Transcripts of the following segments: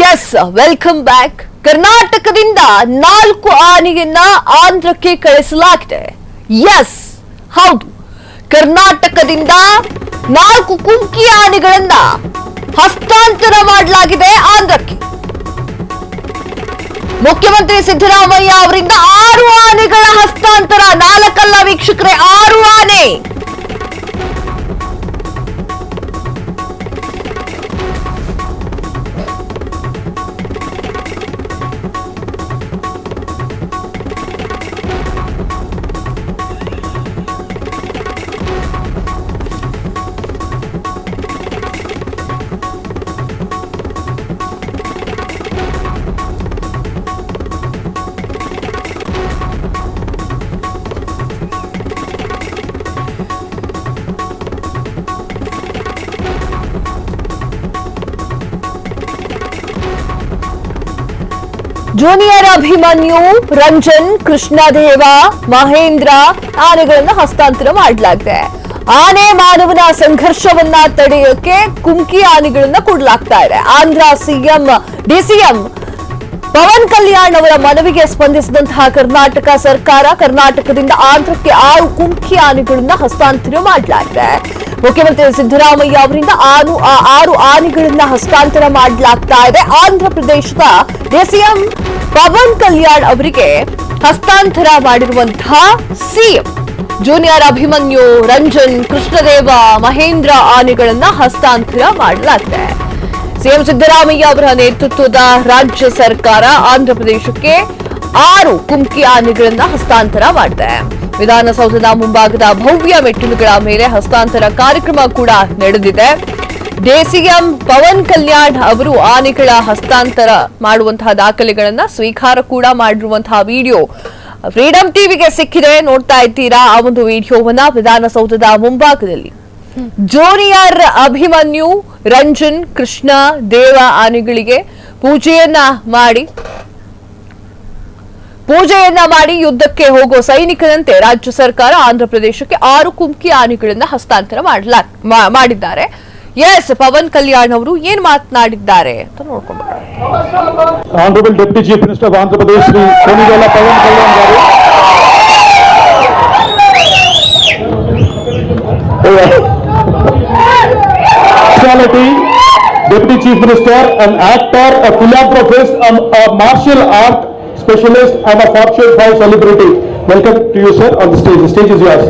S welcome back. ಕರ್ನಾಟಕದಿಂದ 4 ಆನೆಯನ್ನ ಆಂಧ್ರಕ್ಕೆ ಕಳಿಸಲಾಗಿದೆ. S ಹೌದು, ಕರ್ನಾಟಕದಿಂದ 4 ಕುಮ್ಕಿ ಆನೆಗಳನ್ನ ಹಸ್ತಾಂತರ ಮಾಡಲಾಗಿದೆ ಆಂಧ್ರಕ್ಕೆ. ಮುಖ್ಯಮಂತ್ರಿ ಸಿದ್ದರಾಮಯ್ಯ ಅವರಿಂದ 6 ಆನೆಗಳ ಹಸ್ತಾಂತರ. 4 ಅಲ್ಲ ವೀಕ್ಷಕರೇ, 6 ಆನೆ. ಜೂನಿಯರ್ ಅಭಿಮನ್ಯು, ರಂಜನ್, ಕೃಷ್ಣದೇವ, ಮಹೇಂದ್ರ ಆನೆಗಳನ್ನು ಹಸ್ತಾಂತರ ಮಾಡಲಾಗಿದೆ. ಆನೆ ಮಾನವನ ಸಂಘರ್ಷವನ್ನ ತಡೆಯೋಕೆ ಕುಮ್ಕಿ ಆನೆಗಳನ್ನ ಕೊಡಲಾಗ್ತಾ ಇದೆ. ಆಂಧ್ರ ಡಿಸಿಎಂ ಪವನ್ ಕಲ್ಯಾಣ್ ಅವರ ಮನವಿಗೆ ಸ್ಪಂದಿಸಿದಂತಹ ಕರ್ನಾಟಕ ಸರ್ಕಾರ ಕರ್ನಾಟಕದಿಂದ ಆಂಧ್ರಕ್ಕೆ 6 ಕುಮ್ಕಿ ಆನೆಗಳನ್ನ ಹಸ್ತಾಂತರ ಮಾಡಲಾಗಿದೆ. ಮುಖ್ಯಮಂತ್ರಿ ಸಿದ್ದರಾಮಯ್ಯ ಅವರಿಂದ 6 ಆನೆಗಳನ್ನ ಹಸ್ತಾಂತರ ಮಾಡಲಾಗ್ತಾ ಇದೆ. ಆಂಧ್ರ ಪ್ರದೇಶದ ಡಿಸಿಎಂ ಪವನ್ ಕಲ್ಯಾಣ್ ಅವರಿಗೆ ಹಸ್ತಾಂತರ ಮಾಡಿರುವಂತಹ ಸಿಎಂ ಜೂನಿಯರ್ ಅಭಿಮನ್ಯು, ರಂಜನ್, ಕೃಷ್ಣದೇವ, ಮಹೇಂದ್ರ ಆನೆಗಳನ್ನ ಹಸ್ತಾಂತರ ಮಾಡಲಾಗಿದೆ. ಸಿಎಂ ಸಿದ್ದರಾಮಯ್ಯ ಅವರ ನೇತೃತ್ವದ ರಾಜ್ಯ ಸರ್ಕಾರ ಆಂಧ್ರ ಪ್ರದೇಶಕ್ಕೆ 6 ಕುಮ್ಕಿ ಆನೆಗಳನ್ನ ಹಸ್ತಾಂತರ ಮಾಡಿದೆ. ವಿಧಾನಸೌಧದ ಮುಂಭಾಗದ ಭವ್ಯ ಮೆಟ್ಟಿಲುಗಳ ಮೇಲೆ ಹಸ್ತಾಂತರ ಕಾರ್ಯಕ್ರಮ ಕೂಡ ನಡೆದಿದೆ. ಡಿಸಿಎಂ ಪವನ್ ಕಲ್ಯಾಣ್ ಅವರು ಆನೆಗಳ ಹಸ್ತಾಂತರ ಮಾಡುವಂತಹ ದಾಖಲೆಗಳನ್ನ ಸ್ವೀಕಾರ ಕೂಡ ಮಾಡಿರುವಂತಹ ವಿಡಿಯೋ ಫ್ರೀಡಂ ಟಿವಿಗೆ ಸಿಕ್ಕಿದೆ. ನೋಡ್ತಾ ಇದ್ದೀರಾ ಆ ಒಂದು ವಿಡಿಯೋವನ್ನ. ವಿಧಾನಸೌಧದ ಮುಂಭಾಗದಲ್ಲಿ ಜೂನಿಯರ್ ಅಭಿಮನ್ಯು, ರಂಜನ್, ಕೃಷ್ಣ ದೇವ ಆನೆಗಳಿಗೆ ಪೂಜೆಯನ್ನ ಮಾಡಿ ಯುದ್ಧಕ್ಕೆ ಹೋಗೋ ಸೈನಿಕರಂತೆ ರಾಜ್ಯ ಸರ್ಕಾರ ಆಂಧ್ರ ಪ್ರದೇಶಕ್ಕೆ 6 ಕುಮ್ಕಿ ಆನೆಗಳನ್ನ ಹಸ್ತಾಂತರ ಮಾಡಿದ್ದಾರೆ. ಎಸ್, ಪವನ್ ಕಲ್ಯಾಣ್ ಅವರು ಏನ್ ಮಾತನಾಡಿದ್ದಾರೆ ಅಂತ ನೋಡ್ಕೊಂಡು honourable deputy chief minister of Andhra Pradesh Shri Konidela Pawan Kalyan garu, speciality Deputy Chief Minister, an actor, a philanthropist, a martial art specialist and a Fortune 5 celebrity. Welcome to you, sir, on the stage. The stage is yours.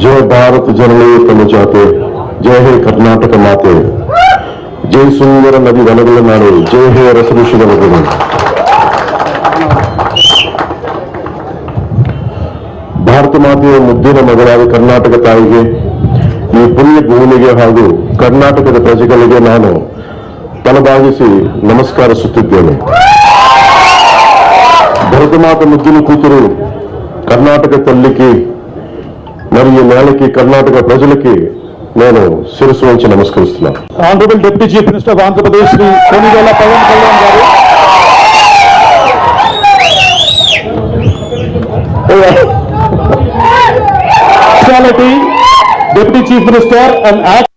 जय भारत जननी तनु जाते, जय हे कर्नाटक माते, जय सुंदर नदी वनगल नाಡು, जय हे रस ಋಷಿಗಳ ನಗರ. ಭಾರತ ಮಾತೆಯ ಮುದ್ದಿನ ಮಗಳಾದ ಕರ್ನಾಟಕ ತಾಯಿಗೆ, ಈ ಪುಣ್ಯ ಭೂಮಿಗೆ ಹಾಗೂ ಕರ್ನಾಟಕದ ಪ್ರಜೆಗಳಿಗೆ ನಾನು ತಲೆಬಾಗಿಸಿ ನಮಸ್ಕರಿಸುತ್ತಿದ್ದೇನೆ. ಭಾರತ ಮಾತೆ ಮುದ್ದಿನ కూతురు కర్ణాటక తల్లికి మరియు నేలకి కర్ణాటక ప్రజలకి నేను శిరస్సు వంచి నమస్కరిస్తున్నాను. Honourable deputy chief minister of Andhra Pradesh Shri Konidela Pawan Kalyan garu, speciality Deputy Chief Minister and actor.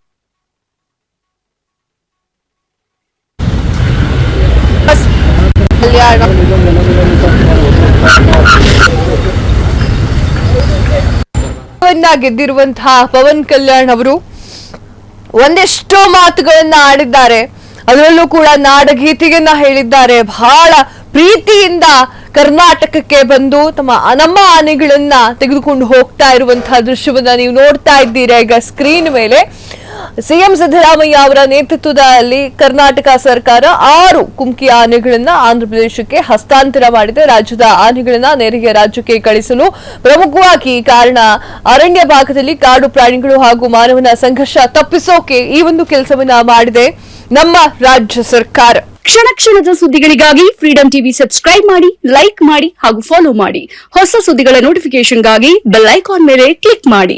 ಗೆದ್ದಿರುವಂತಹ ಪವನ್ ಕಲ್ಯಾಣ್ ಅವರು ಒಂದೆಷ್ಟೋ ಮಾತುಗಳನ್ನ ಆಡಿದ್ದಾರೆ. ಅದರಲ್ಲೂ ಕೂಡ ನಾಡಗೀತೆಯನ್ನ ಹೇಳಿದ್ದಾರೆ. ಬಹಳ ಪ್ರೀತಿಯಿಂದ ಕರ್ನಾಟಕಕ್ಕೆ ಬಂದು ನಮ್ಮ ಆನೆಗಳನ್ನ ತೆಗೆದುಕೊಂಡು ಹೋಗ್ತಾ ಇರುವಂತಹ ದೃಶ್ಯವನ್ನ ನೀವು ನೋಡ್ತಾ ಇದ್ದೀರಾ ಈಗ ಸ್ಕ್ರೀನ್ ಮೇಲೆ. ಸಿಎಂ ಸಿದ್ದರಾಮಯ್ಯ ಅವರ ನೇತೃತ್ವದಲ್ಲಿ ಕರ್ನಾಟಕ ಸರ್ಕಾರ 6 ಕುಮ್ಕಿ ಆನೆಗಳನ್ನ ಆಂಧ್ರ ಪ್ರದೇಶಕ್ಕೆ ಹಸ್ತಾಂತರ ಮಾಡಿದೆ. ರಾಜ್ಯದ ಆನೆಗಳನ್ನ ನೆರೆಯ ರಾಜ್ಯಕ್ಕೆ ಕಳಿಸಲು ಪ್ರಮುಖವಾಗಿ ಕಾರಣ ಅರಣ್ಯ ಭಾಗದಲ್ಲಿ ಕಾಡು ಪ್ರಾಣಿಗಳು ಹಾಗೂ ಮಾನವನ ಸಂಘರ್ಷ ತಪ್ಪಿಸೋಕೆ ಈ ಒಂದು ಕೆಲಸವನ್ನ ಮಾಡಿದೆ ನಮ್ಮ ರಾಜ್ಯ ಸರ್ಕಾರ. ಕ್ಷಣ ಕ್ಷಣದ ಸುದ್ದಿಗಳಿಗಾಗಿ ಫ್ರೀಡಂ ಟಿವಿ ಸಬ್ಸ್ಕ್ರೈಬ್ ಮಾಡಿ, ಲೈಕ್ ಮಾಡಿ ಹಾಗೂ ಫಾಲೋ ಮಾಡಿ. ಹೊಸ ಸುದ್ದಿಗಳ ನೋಟಿಫಿಕೇಶನ್ಗಾಗಿ ಬೆಲ್ ಐಕಾನ್ ಮೇಲೆ ಕ್ಲಿಕ್ ಮಾಡಿ.